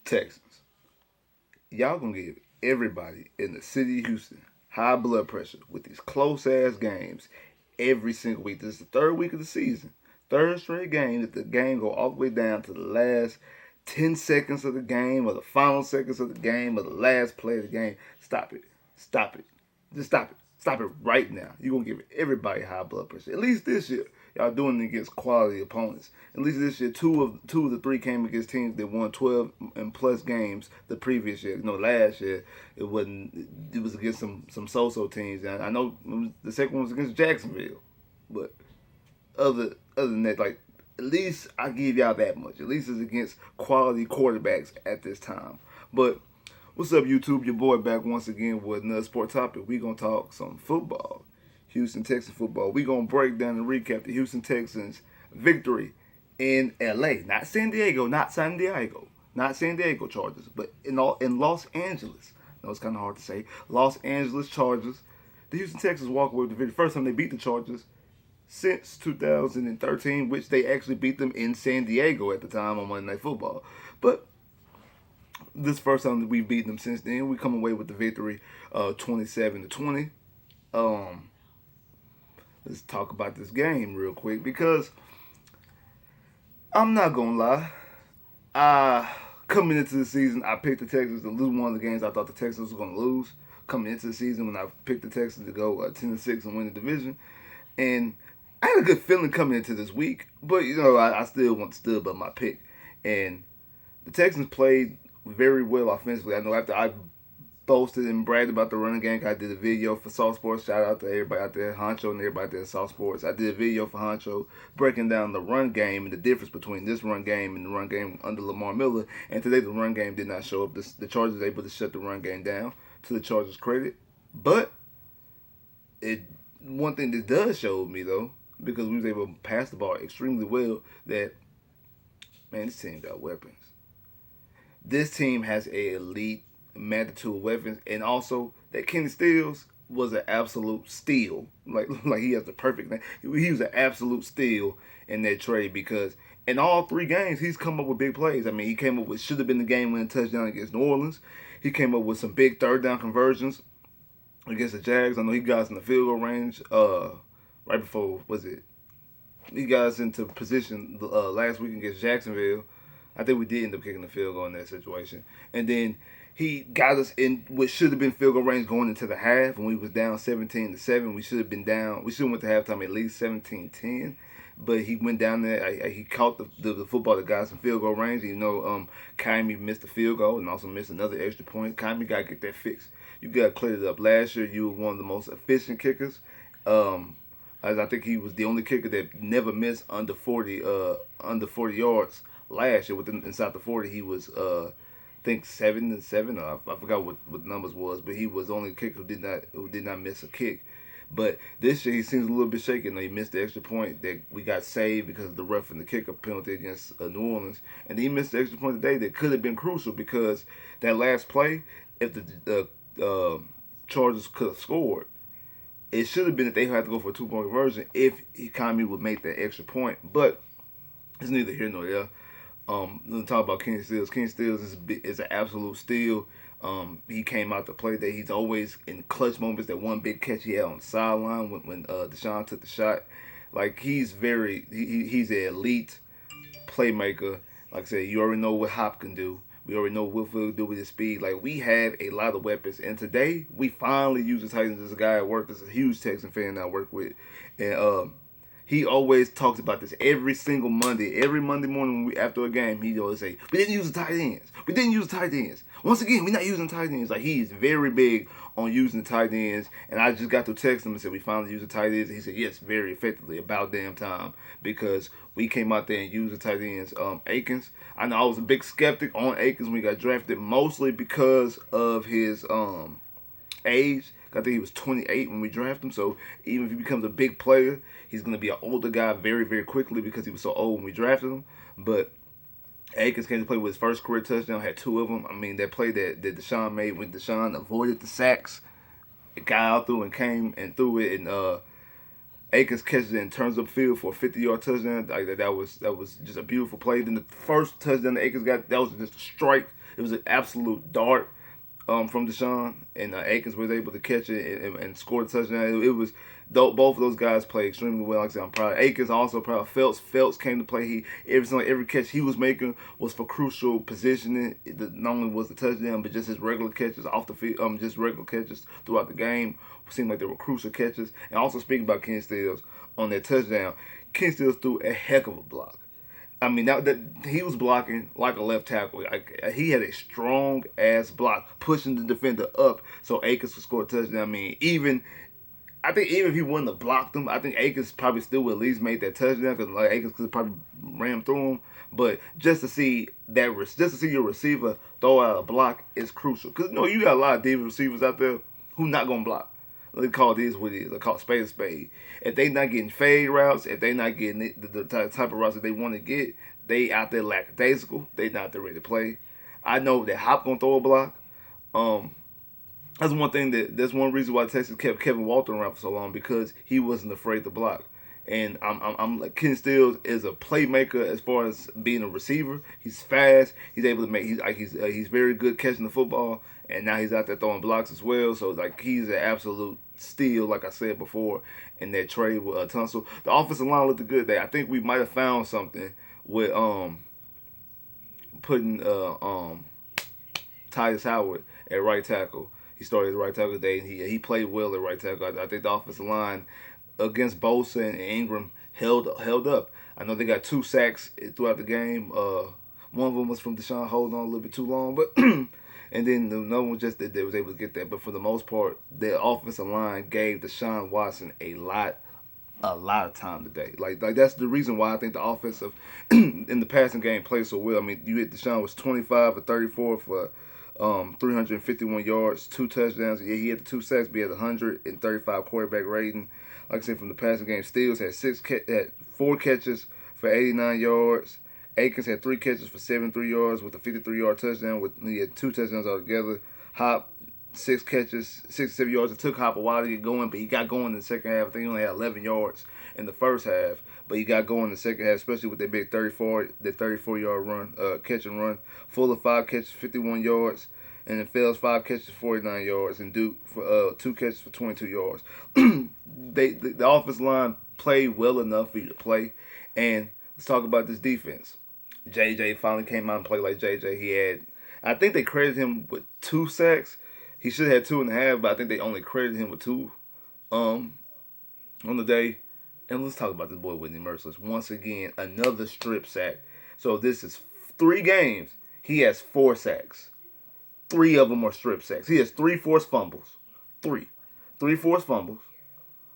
Texans. Y'all gonna give everybody in the city of Houston high blood pressure with these close ass games every single week. This is the third week of the season. Third straight game that the game go all the way down to the last 10 seconds of the game or the final seconds of the game or the last play of the game. Stop it. Stop it. Just stop it. Stop it right now. You're going to give everybody high blood pressure. At least this year, y'all doing it against quality opponents. At least this year, two of the three came against teams that won 12 and plus games the previous year. Last year, it was against some so-so teams. And I know the second one was against Jacksonville. But other than that, like, at least I give y'all that much. At least it's against quality quarterbacks at this time. But what's up, YouTube? Your boy back once again with another sport topic. We gonna talk some football, Houston Texans football. We gonna break down and recap the Houston Texans victory in LA, not San Diego, not San Diego Chargers, but in Los Angeles. I know it's kind of hard to say. Los Angeles Chargers. The Houston Texans walk away with the victory. First time they beat the Chargers since 2013, which they actually beat them in San Diego at the time on Monday Night Football. But this first time that we've beaten them since then, we come away with the victory, 27-20. Let's talk about this game real quick because I'm not gonna lie. Coming into the season, I picked the Texans to lose one of the games I thought the Texans were gonna lose. Coming into the season, when I picked the Texans to go 10-6 and win the division, and I had a good feeling coming into this week, but I still stood by my pick. And the Texans played very well offensively. I know after I boasted and bragged about the running game, I did a video for Soft Sports. Shout out to everybody out there, Honcho and everybody out there at Soft Sports. I did a video for Honcho breaking down the run game and the difference between this run game and the run game under Lamar Miller. And today the run game did not show up. The Chargers were able to shut the run game down, to the Chargers' credit. But one thing that does show me, though, because we was able to pass the ball extremely well, that, man, this team got weapons. This team has an elite magnitude of weapons, and also that Kenny Stills was an absolute steal. Like he has the perfect name. He was an absolute steal in that trade because in all three games, he's come up with big plays. I mean, he came up with should have been the game-winning touchdown against New Orleans. He came up with some big third down conversions against the Jags. I know he got us in the field goal range right before, he got us into position last week against Jacksonville. I think we did end up kicking the field goal in that situation. And then he got us in what should have been field goal range going into the half when we was down 17-7. We should have been down. We should have went to halftime at least 17-10. But he went down there. He caught the football that got us in field goal range. Kyrie missed the field goal and also missed another extra point. Kyrie got to get that fixed. You got to clear it up. Last year, you were one of the most efficient kickers. As I think he was the only kicker that never missed under 40 yards last year. Inside the 40, he was I think 7-7. I forgot what the numbers was, but he was the only kicker who did not miss a kick. But this year he seems a little bit shaky. He missed the extra point that we got saved because of the roughing the kicker penalty against New Orleans, and then he missed the extra point today that could have been crucial because that last play, if the Chargers could have scored, it should have been that they had to go for a 2-point conversion if Kyrie would make that extra point. But it's neither here nor there. Let's talk about Kenny Stills. Kenny Stills is an absolute steal. He came out to play that he's always in clutch moments. That one big catch he had on the sideline when DeShaun took the shot. Like he's an elite playmaker. Like I said, you already know what Hop can do. We already know what Will do with his speed. Like we have a lot of weapons, and today we finally used the Titans. There's a guy at work that's a huge Texan fan that I work with, and he always talks about this every single Monday. Every Monday morning after a game, he always say, we didn't use the tight ends. We didn't use the tight ends. Once again, we're not using tight ends. Like, he's very big on using the tight ends. And I just got to text him and said, we finally used the tight ends. And he said, yes, very effectively. About damn time. Because we came out there and used the tight ends. Akins, I know I was a big skeptic on Akins when he got drafted, mostly because of his age. I think he was 28 when we drafted him, so even if he becomes a big player, he's going to be an older guy very, very quickly because he was so old when we drafted him. But Akins came to play with his first career touchdown, had 2 of them. I mean, that play that DeShaun made when DeShaun avoided the sacks, it got out through and came and threw it, and Akins catches it and turns up field for a 50-yard touchdown. Like that was just a beautiful play. Then the first touchdown that Akins got, that was just a strike. It was an absolute dart from DeShaun, and Akins was able to catch it and score the touchdown. It was both of those guys played extremely well. Like I said, I'm proud. Akins also proud. Phelps came to play. Every catch he was making was for crucial positioning. Not only was the touchdown, but just his regular catches off the field, just regular catches throughout the game seemed like they were crucial catches. And also speaking about Ken Stills on that touchdown, Ken Stills threw a heck of a block. I mean, that he was blocking like a left tackle. Like, he had a strong ass block, pushing the defender up so Akins could score a touchdown. I mean, I think even if he wouldn't have blocked him, I think Akins probably still would at least made that touchdown because like Akins could probably ram through him. But just to see your receiver throw out a block is crucial because you got a lot of diva receivers out there who not gonna block. They call this what it is. They call spade a spade. If they not getting fade routes, if they not getting the type of routes that they want to get, they out there lackadaisical. They not there ready to play. I know that Hop gonna throw a block. That's one thing that's one reason why Texas kept Kevin Walton around for so long because he wasn't afraid to block. And I'm like Ken Stills is a playmaker as far as being a receiver. He's fast. He's able to make. He's very good catching the football, and now he's out there throwing blocks as well. So like he's an absolute steal, like I said before, in that trade with Tunsil. The offensive line looked good there. I think we might have found something with putting Tyus Howard at right tackle. He started at right tackle today, and he played well at right tackle. I think the offensive line against Bosa and Ingram held up. I know they got 2 sacks throughout the game. One of them was from DeShaun holding on a little bit too long, but and then another one just that they was able to get that. But for the most part, the offensive line gave DeShaun Watson a lot of time today. Like that's the reason why I think the offensive in the passing game played so well. I mean, DeShaun was 25 or 34 for 351 yards, 2 touchdowns. Yeah, he had the 2 sacks, but he had 135 quarterback rating. Like I said, from the passing game, Steele had 4 catches for 89 yards. Akins had 3 catches for 73 yards with a 53-yard touchdown. He had 2 touchdowns altogether. Hop 6 catches, 67 yards. It took Hop a while to get going, but he got going in the second half. I think he only had 11 yards in the first half, but he got going in the second half, especially with that big 34-yard run, catch and run. Fuller 5 catches, 51 yards, and then Fells 5 catches, 49 yards, and Duke for 2 catches for 22 yards. The offensive line played well enough for you to play, and let's talk about this defense. JJ finally came out and played like JJ. I think they credited him with 2 sacks. He should have had 2.5, but I think they only credited him with 2 on the day. And let's talk about this boy Whitney Merciless. Once again, another strip sack. So this is 3 games. He has 4 sacks. 3 of them are strip sacks. He has 3 forced fumbles. 3 forced fumbles.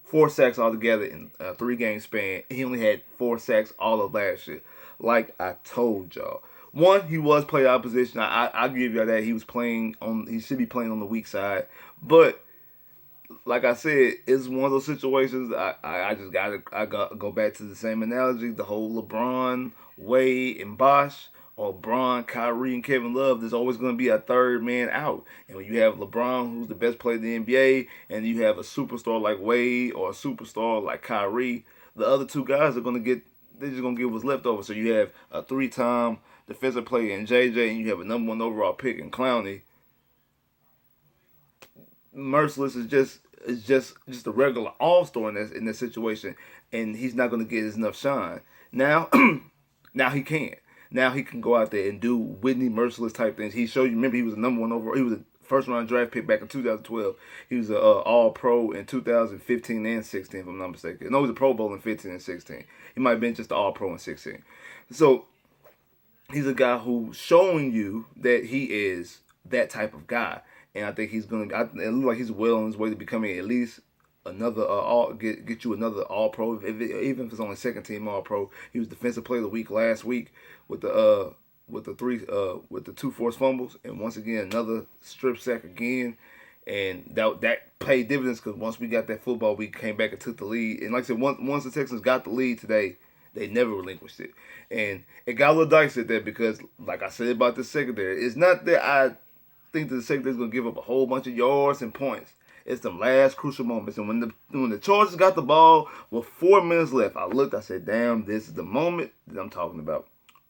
4 sacks altogether in a 3-game span. He only had 4 sacks all of last year. Like I told y'all. One, he was playing opposition. I'll give y'all that. He should be playing on the weak side. But like I said, it's one of those situations. I just gotta go back to the same analogy. The whole LeBron, Wade, and Bosh, or LeBron, Kyrie, and Kevin Love. There's always going to be a third man out. And when you have LeBron, who's the best player in the NBA, and you have a superstar like Wade or a superstar like Kyrie, the other 2 guys are going to they're just going to get what's left over. So you have a 3-time defensive player in JJ, and you have a number 1 overall pick in Clowney. Merciless is just a regular all-star in this situation, and he's not going to get enough shine. Now, now he can. Now he can go out there and do Whitney Merciless type things. He showed you. Remember, he was a number 1 overall. He was a first-round draft pick back in 2012. He was an All-Pro in 2015 and 16, if I'm not mistaken. No, he was a Pro Bowl in 15 and 16. He might have been just an All-Pro in 16. So he's a guy who's showing you that he is that type of guy. And I think it looks like he's well on his way to becoming at least another get you another All-Pro, even if it's only 2nd-team All-Pro. He was Defensive Player of the Week last week with the 2 forced fumbles, and once again another strip sack again. And that paid dividends because once we got that football, we came back and took the lead. And like I said, once the Texans got the lead today, they never relinquished it. And it got a little dicey there because, like I said about the secondary, it's not that I think that the secondary is going to give up a whole bunch of yards and points. It's the last crucial moments. And when the Chargers got the ball with 4 minutes left, I looked, I said, damn, this is the moment that I'm talking about.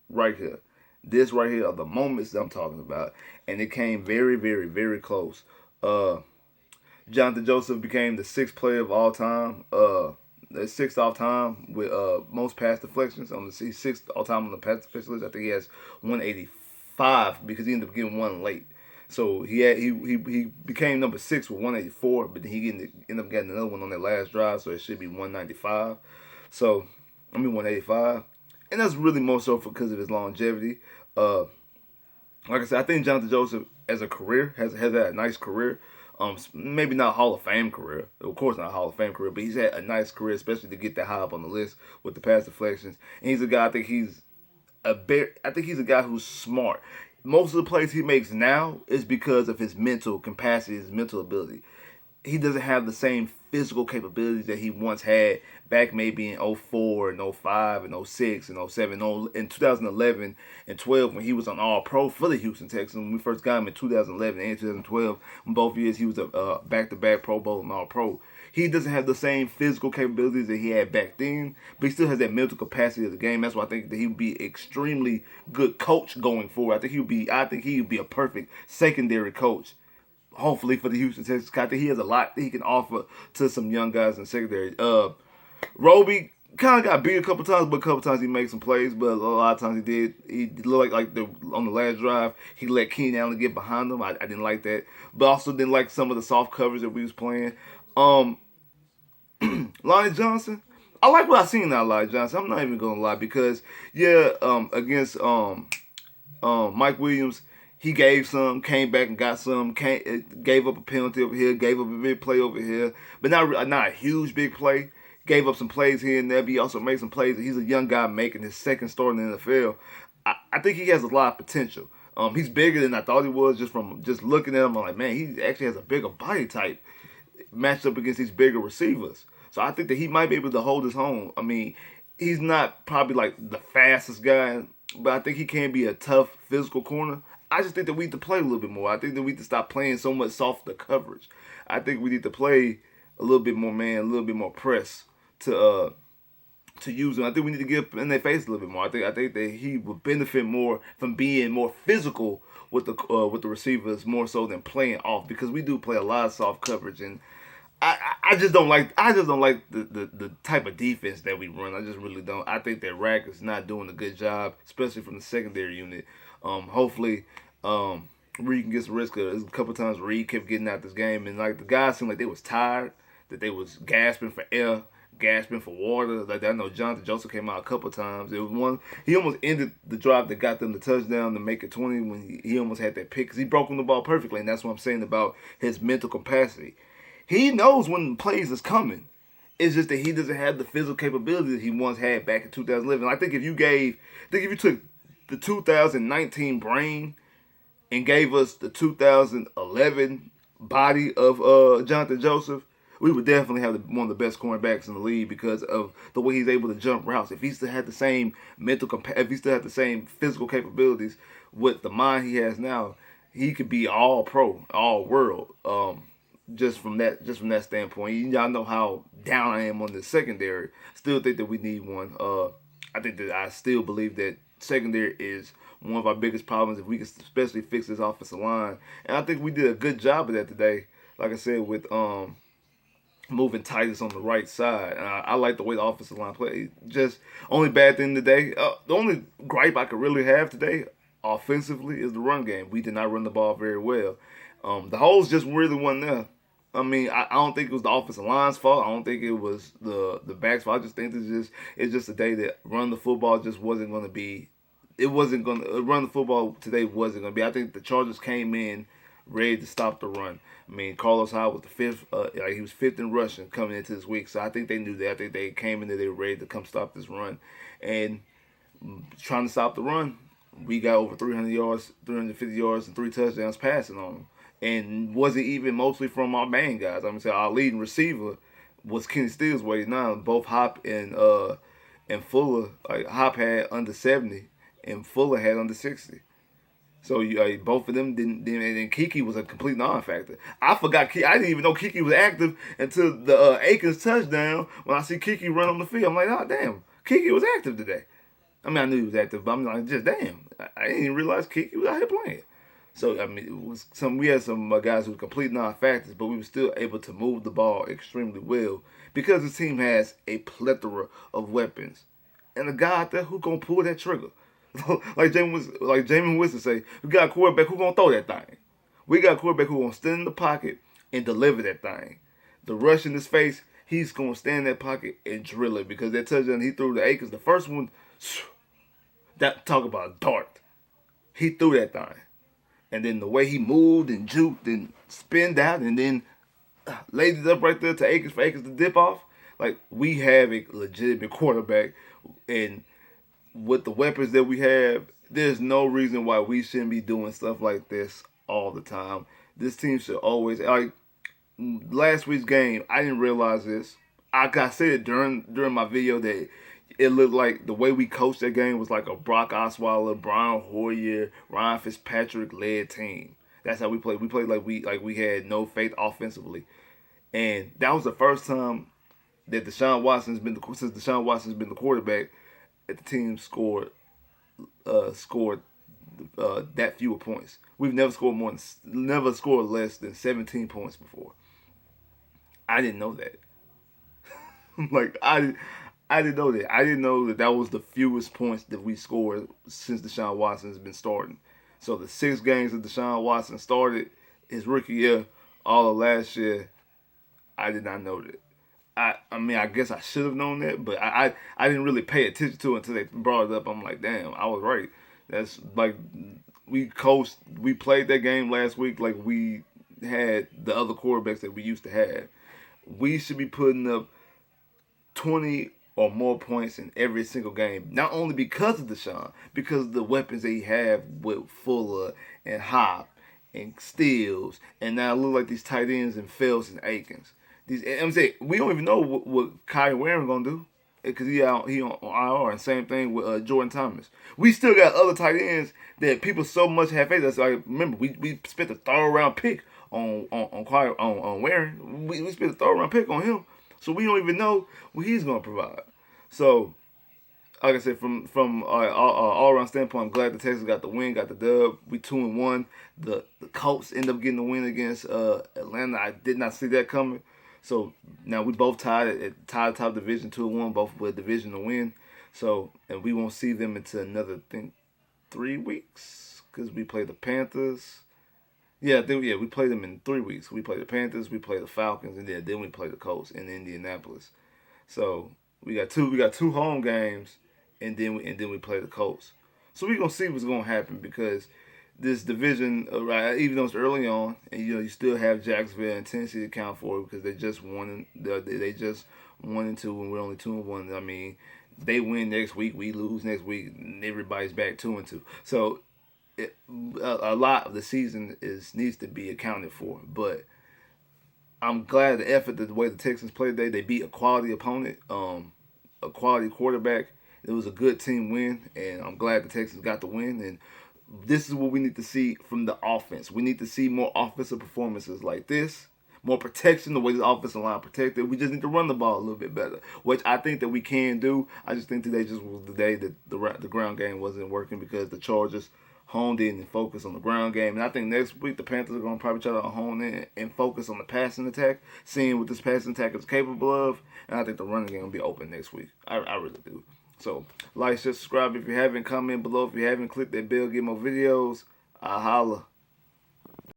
Right here. This right here are the moments that I'm talking about. And it came very, very, very close. Jonathan Joseph became the sixth player of all time. The sixth all time with most pass deflections on the sixth all time on the pass deflection list. I think he has 185 because he ended up getting one late. So he became number six with 184, but then he ended up getting another one on that last drive, so it should be 195. So 185, and that's really more so because of his longevity. Like I said, I think Jonathan Joseph as a career has had a nice career. Maybe not Hall of Fame career, of course not a Hall of Fame career, but he's had a nice career, especially to get that high up on the list with the pass deflections. And he's a guy. I think he's a guy who's smart. Most of the plays he makes now is because of his mental capacity, his mental ability. He doesn't have the same physical capabilities that he once had back maybe in '04 and '05 and '06 and '07, in 2011 and 12 when he was on All-Pro for the Houston Texans. When we first got him in 2011 and 2012, in both years he was a back-to-back Pro Bowl and All-Pro. He doesn't have the same physical capabilities that he had back then, but he still has that mental capacity of the game. That's why I think that he would be extremely good coach going forward. I think he would be a perfect secondary coach, hopefully for the Houston Texans. I think he has a lot that he can offer to some young guys in secondary. Roby kind of got beat a couple times, but a couple times he made some plays. But a lot of times he did. He looked like on the last drive he let Keenan Allen get behind him. I didn't like that, but also didn't like some of the soft coverage that we was playing. Lonnie Johnson, I like what I seen out of Lonnie Johnson. I'm not even gonna lie because against Mike Williams, he gave some, came back and got some, gave up a penalty over here, gave up a big play over here, but not a huge big play. Gave up some plays here and there, but he also made some plays. He's a young guy making his second start in the NFL. I think he has a lot of potential. He's bigger than I thought he was from looking at him. I'm like, man, he actually has a bigger body type matched up against these bigger receivers. So I think that he might be able to hold his own. I mean, he's not probably like the fastest guy, but I think he can be a tough physical corner. I just think that we need to play a little bit more. I think that we need to stop playing so much softer coverage. I think we need to play a little bit more man, a little bit more press to use him. I think we need to get in their face a little bit more. I think that he would benefit more from being more physical with the receivers more so than playing off, because we do play a lot of soft coverage, and I just don't like the type of defense that we run. I just really don't. I think that Rack is not doing a good job, especially from the secondary unit. Hopefully, Reed can get some rest. Cause a couple times Reed kept getting out this game, and like the guys seemed like they was tired, that they was gasping for air, gasping for water. Like I know Jonathan Joseph came out a couple times. It was one, he almost ended the drive that got them the touchdown to make it 20 when he almost had that pick, because he broke on the ball perfectly, and that's what I'm saying about his mental capacity. He knows when plays is coming. It's just that he doesn't have the physical capability that he once had back in 2011. I think if you took the 2019 brain and gave us the 2011 body of Jonathan Joseph, we would definitely have one of the best cornerbacks in the league because of the way he's able to jump routes. If he still had the same if he still had the same physical capabilities with the mind he has now, he could be all pro, all world. Just from that standpoint, y'all know how down I am on the secondary. Still think that we need one. I still believe that secondary is one of our biggest problems if we can especially fix this offensive line. And I think we did a good job of that today. Like I said, with moving Titus on the right side. And I like the way the offensive line played. Just only bad thing today, the only gripe I could really have today offensively is the run game. We did not run the ball very well. The holes just really wasn't there. I mean, I don't think it was the offensive line's fault. I don't think it was the back's fault. I just think it's just a day that run the football just wasn't going to be. It wasn't going to run the football today. Wasn't going to be. I think the Chargers came in ready to stop the run. I mean, Carlos Hyde was the fifth. He was fifth in rushing coming into this week. So I think they knew that. I think they came in there. They were ready to come stop this run, and trying to stop the run, we got over 300 yards, 350 yards, and 3 touchdowns passing on them. And wasn't even mostly from our main guys. I mean, so our leading receiver was Kenny Stills way now. Both Hop and Fuller, like Hop had under 70 and Fuller had under 60. So both of them didn't, and then Kiki was a complete non-factor. I forgot. I didn't even know Kiki was active until the Akins touchdown. When I see Kiki run on the field, I'm like, oh damn, Kiki was active today. I mean, I knew he was active, but I'm like, just damn, I didn't even realize Kiki was out here playing. So I mean, it was we had some guys who were complete non-factors, but we were still able to move the ball extremely well because the team has a plethora of weapons and a guy out there who gonna pull that trigger. Jameis Winston say, we got a quarterback who gonna throw that thing. We got a quarterback who gonna stand in the pocket and deliver that thing. The rush in his face, he's gonna stand in that pocket and drill it because that touchdown he threw to Akins, the first one, that talk about a dart. He threw that thing. And then the way he moved and juked and spinned out and then laid it up right there to Akins for Akins to dip off. Like, we have a legitimate quarterback, and with the weapons that we have, there's no reason why we shouldn't be doing stuff like this all the time. This team should always, like last week's game, I didn't realize this. I said it during my video that it looked like the way we coached that game was like a Brock Osweiler, Brian Hoyer, Ryan Fitzpatrick led team. That's how we played. We played like we had no faith offensively, and that was the first time that Deshaun Watson's been the quarterback that the team scored that fewer points. We've never scored less than 17 points before. I didn't know that. Like I didn't know that. I didn't know that that was the fewest points that we scored since Deshaun Watson has been starting. So the 6 games that Deshaun Watson started his rookie year, all of last year, I did not know that. I mean, I guess I should have known that, but I didn't really pay attention to it until they brought it up. I'm like, damn, I was right. That's like, we played that game last week like we had the other quarterbacks that we used to have. We should be putting up 20 or more points in every single game. Not only because of Deshaun, because of the weapons they have with Fuller and Hop and Stills, and now look like these tight ends and Phelps and Akins. I'm saying, we don't even know what Kyle Warren gonna do because he on IR, and same thing with Jordan Thomas. We still got other tight ends that people so much have faith. That's like, remember we spent a third round pick on Warren. We spent a third round pick on him, so we don't even know what he's gonna provide. So, like I said, from all around standpoint, I'm glad the Texans got the win, got the dub. We 2-1. The Colts end up getting the win against Atlanta. I did not see that coming. So now we both tied top division 2-1, both with a division to win. So, and we won't see them until another 3 weeks because we play the Panthers. Yeah, we play them in 3 weeks. We play the Panthers, we play the Falcons, and then we play the Colts in Indianapolis. So we got two home games, and then we play the Colts. So we're gonna see what's gonna happen because this division, right? Even though it's early on, and you still have Jacksonville and Tennessee to count for because they just won. They just 1-2, and we're only 2-1. I mean, they win next week, we lose next week, and everybody's back 2-2. So a lot of the season needs to be accounted for. But I'm glad the effort, the way the Texans played today, they beat a quality opponent, a quality quarterback. It was a good team win, and I'm glad the Texans got the win. And this is what we need to see from the offense. We need to see more offensive performances like this, more protection, the way the offensive line protected. We just need to run the ball a little bit better, which I think that we can do. I just think today just was the day that the ground game wasn't working because the Chargers honed in and focused on the ground game. And I think next week the Panthers are going to probably try to hone in and focus on the passing attack, seeing what this passing attack is capable of. And I think the running game will be open next week. I really do. So, like, share, subscribe if you haven't, comment below if you haven't, click that bell, get more videos. I holla.